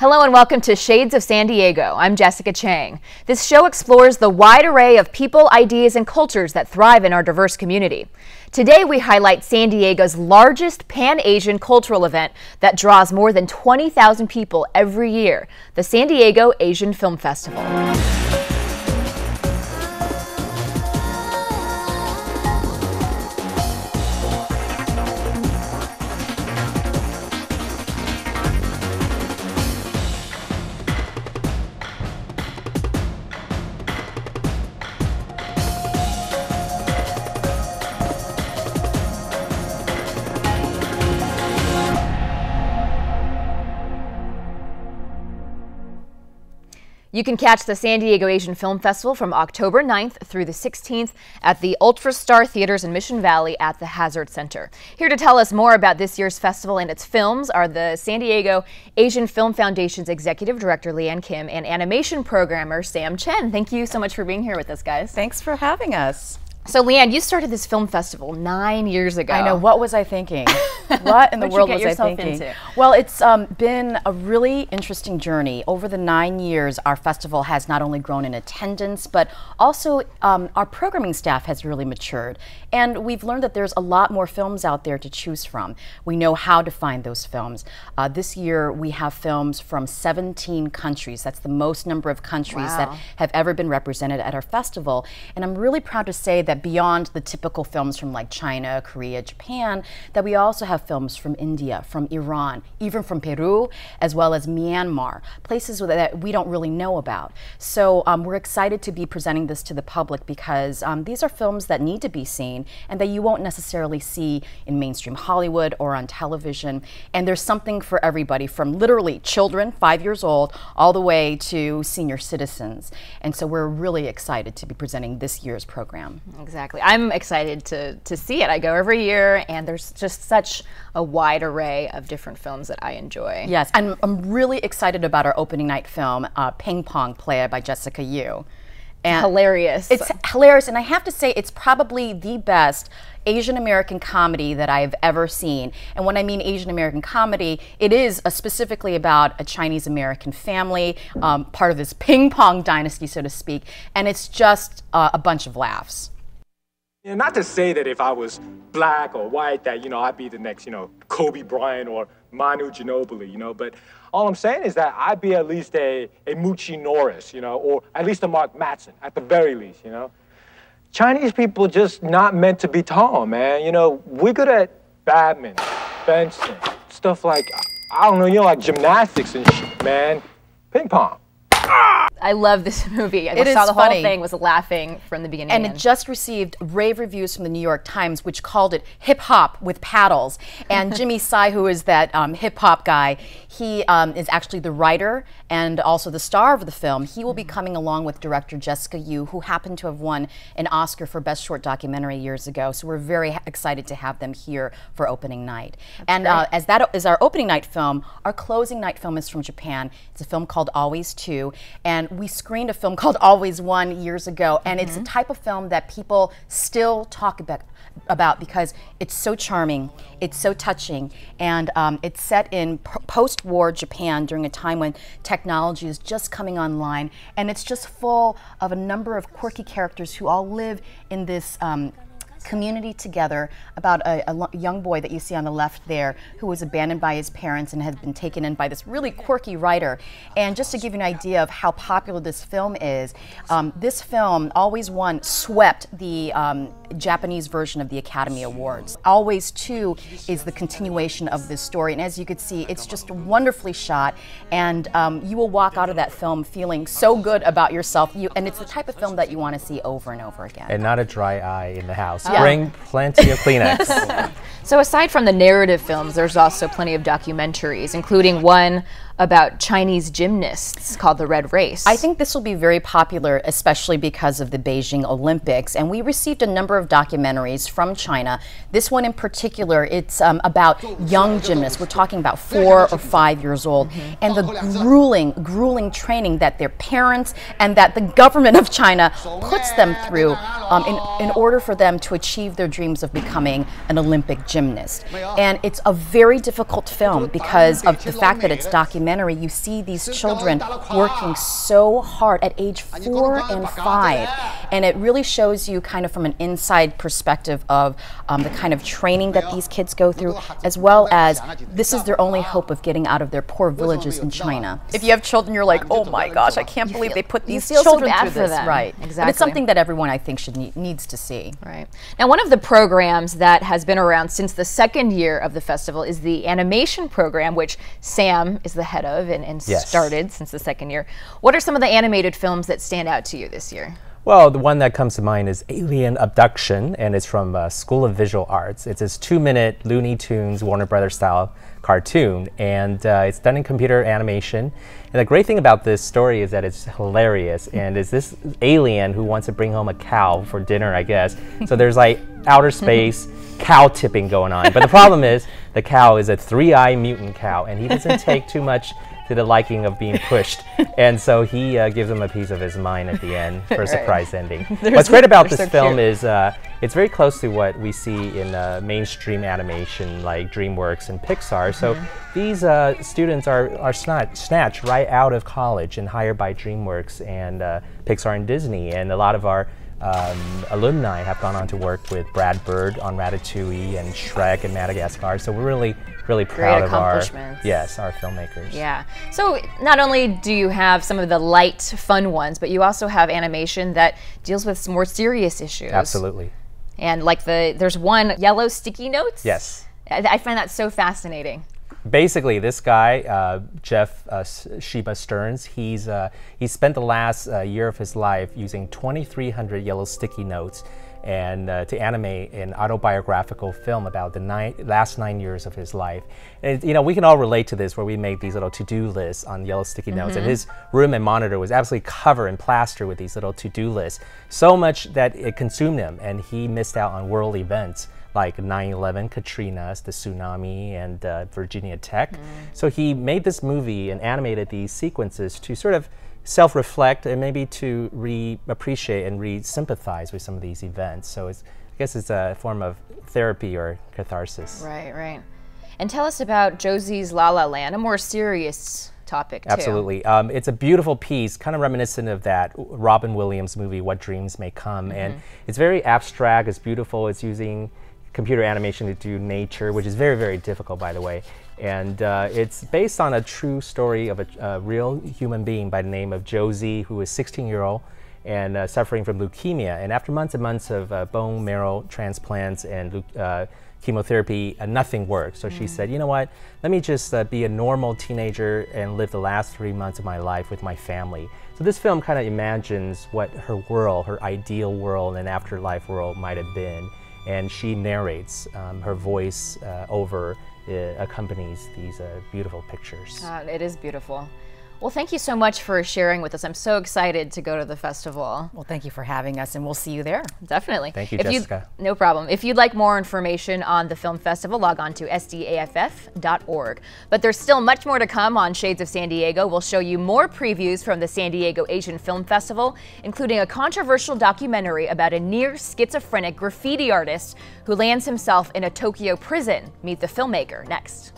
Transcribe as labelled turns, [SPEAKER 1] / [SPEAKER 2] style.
[SPEAKER 1] Hello and welcome to Shades of San Diego. I'm Jessica Chang. This show explores the wide array of people, ideas, and cultures that thrive in our diverse community. Today we highlight San Diego's largest Pan-Asian cultural event that draws more than 20,000 people every year, the San Diego Asian Film Festival. You can catch the San Diego Asian Film Festival from October 9th through the 16th at the Ultra Star Theaters in Mission Valley at the Hazard Center. Here to tell us more about this year's festival and its films are the San Diego Asian Film Foundation's Executive Director Leanne Kim and animation programmer Sam Chen. Thank you so much for being here with us, guys.
[SPEAKER 2] Thanks for having us.
[SPEAKER 1] So, Leanne, you started this film festival 9 years ago.
[SPEAKER 2] I know. What was I thinking? What in the world was I thinking? Well, it's been a really interesting journey. Over the 9 years, our festival has not only grown in attendance, but also our programming staff has really matured. And we've learned that there's a lot more films out there to choose from. We know how to find those films. This year, we have films from 17 countries. That's the most number of countries that have ever been represented at our festival. And I'm really proud to say that beyond the typical films from like China, Korea, Japan, that we also have films from India, from Iran, even from Peru, as well as Myanmar, places that we don't really know about. So we're excited to be presenting this to the public because these are films that need to be seen and that you won't necessarily see in mainstream Hollywood or on television. And there's something for everybody, from literally children, 5 years old, all the way to senior citizens. And so we're really excited to be presenting this year's program.
[SPEAKER 1] Exactly. I'm excited to see it. I go every year, and there's just such a wide array of different films that I enjoy.
[SPEAKER 2] Yes, and I'm really excited about our opening night film, Ping Pong Playa by Jessica Yu.
[SPEAKER 1] And hilarious.
[SPEAKER 2] It's hilarious, and I have to say it's probably the best Asian American comedy that I've ever seen. And when I mean Asian American comedy, it is specifically about a Chinese American family, part of this ping pong dynasty, so to speak, and it's just a bunch of laughs.
[SPEAKER 3] Yeah, not to say that if I was black or white that, I'd be the next, Kobe Bryant or Manu Ginobili, but all I'm saying is that I'd be at least a Moochie Norris, or at least a Mark Mattson, at the very least, Chinese people just not meant to be tall, man. We're good at badminton, fencing, stuff like, I don't know, like gymnastics and shit, man. Ping pong.
[SPEAKER 1] I love this movie. I saw the whole thing, was laughing from the beginning.
[SPEAKER 2] And it just received rave reviews from the New York Times, which called it hip-hop with paddles. And Jimmy Tsai, who is that hip-hop guy, he is actually the writer and also the star of the film. He will be coming along with director Jessica Yu, who happened to have won an Oscar for Best Short Documentary years ago. So we're very excited to have them here for opening night. And as that is our opening night film, our closing night film is from Japan. It's a film called Always Two. And we screened a film called Always One years ago, and it's a type of film that people still talk about because it's so charming, it's so touching, and it's set in post-war Japan during a time when technology is just coming online, and it's just full of a number of quirky characters who all live in this community together about a young boy that you see on the left there who was abandoned by his parents and has been taken in by this really quirky writer. And just to give you an idea of how popular this film is, this film, Always One, swept the Japanese version of the Academy Awards. Always Two is the continuation of this story, and as you could see, it's just wonderfully shot, and you will walk out of that film feeling so good about yourself, and it's the type of film that you want to see over and over again.
[SPEAKER 4] And not a dry eye in the house. Bring plenty of Kleenex.
[SPEAKER 1] So aside from the narrative films, there's also plenty of documentaries, including one about Chinese gymnasts called The Red Race.
[SPEAKER 2] I think this will be very popular, especially because of the Beijing Olympics. And we received a number of documentaries from China. This one in particular, it's about young gymnasts. We're talking about 4 or 5 years old. And the grueling training that their parents and that the government of China puts them through in order for them to achieve their dreams of becoming an Olympic gymnast. And it's a very difficult film because of the fact that it's documentary. You see these children working so hard at age 4 and 5. And it really shows you kind of from an inside perspective of the kind of training that these kids go through, as well as this is their only hope of getting out of their poor villages in China. If you have children, you're like, oh my gosh, I can't believe they put these children through this. Right,
[SPEAKER 1] exactly.
[SPEAKER 2] But it's something that everyone, I think, needs to see.
[SPEAKER 1] Right. Now, one of the programs that has been around since the second year of the festival is the animation program, which Sam is the head of and started since the second year. What are some of the animated films that stand out to you this year?
[SPEAKER 4] Well, the one that comes to mind is Alien Abduction, and it's from School of Visual Arts. It's this 2-minute Looney Tunes, Warner Brothers style cartoon, and it's done in computer animation. And the great thing about this story is that it's hilarious, and it's this alien who wants to bring home a cow for dinner, I guess. So there's like outer space cow tipping going on. But the problem is the cow is a 3-eye mutant cow, and he doesn't take too much to the liking of being pushed, and so he gives him a piece of his mind at the end for a surprise ending. What's great about this film is it's very close to what we see in mainstream animation like DreamWorks and Pixar. So these students are snatched right out of college and hired by DreamWorks and Pixar and Disney, and a lot of our alumni have gone on to work with Brad Bird on Ratatouille and Shrek and Madagascar. So we're really proud of our filmmakers.
[SPEAKER 1] Yeah. So not only do you have some of the light, fun ones, but you also have animation that deals with some more serious issues.
[SPEAKER 4] Absolutely.
[SPEAKER 1] And like there's one, Yellow Sticky Notes.
[SPEAKER 4] Yes.
[SPEAKER 1] I find that so fascinating.
[SPEAKER 4] Basically, this guy, Jeff Sheba Stearns, he spent the last year of his life using 2,300 yellow sticky notes and to animate an autobiographical film about the last 9 years of his life. And you know, we can all relate to this, where we make these little to-do lists on yellow sticky notes, and his room and monitor was absolutely covered and plastered with these little to-do lists, so much that it consumed him, and he missed out on world events like 9/11, Katrina, the tsunami, and Virginia Tech. So he made this movie and animated these sequences to sort of self-reflect and maybe to re-appreciate and re-sympathize with some of these events. So I guess it's a form of therapy or catharsis.
[SPEAKER 1] Right, right. And tell us about Josie's La La Land, a more serious topic too.
[SPEAKER 4] Absolutely. It's a beautiful piece, kind of reminiscent of that Robin Williams movie, What Dreams May Come. And it's very abstract, it's beautiful, it's using computer animation to do nature, which is very, very difficult, by the way. And it's based on a true story of a real human being by the name of Josie, who is 16-year-old and suffering from leukemia. And after months and months of bone marrow transplants and chemotherapy, nothing worked. So she said, you know what, let me just be a normal teenager and live the last 3 months of my life with my family. So this film kind of imagines what her world, her ideal world and afterlife world might have been. And she narrates, her voice accompanies these beautiful pictures.
[SPEAKER 1] It is beautiful. Well, thank you so much for sharing with us. I'm so excited to go to the festival.
[SPEAKER 2] Well, thank you for having us, and we'll see you there.
[SPEAKER 1] Definitely.
[SPEAKER 4] Thank you, Jessica.
[SPEAKER 1] No problem. If you'd like more information on the film festival, log on to SDAFF.org. But there's still much more to come on Shades of San Diego. We'll show you more previews from the San Diego Asian Film Festival, including a controversial documentary about a near schizophrenic graffiti artist who lands himself in a Tokyo prison. Meet the filmmaker next.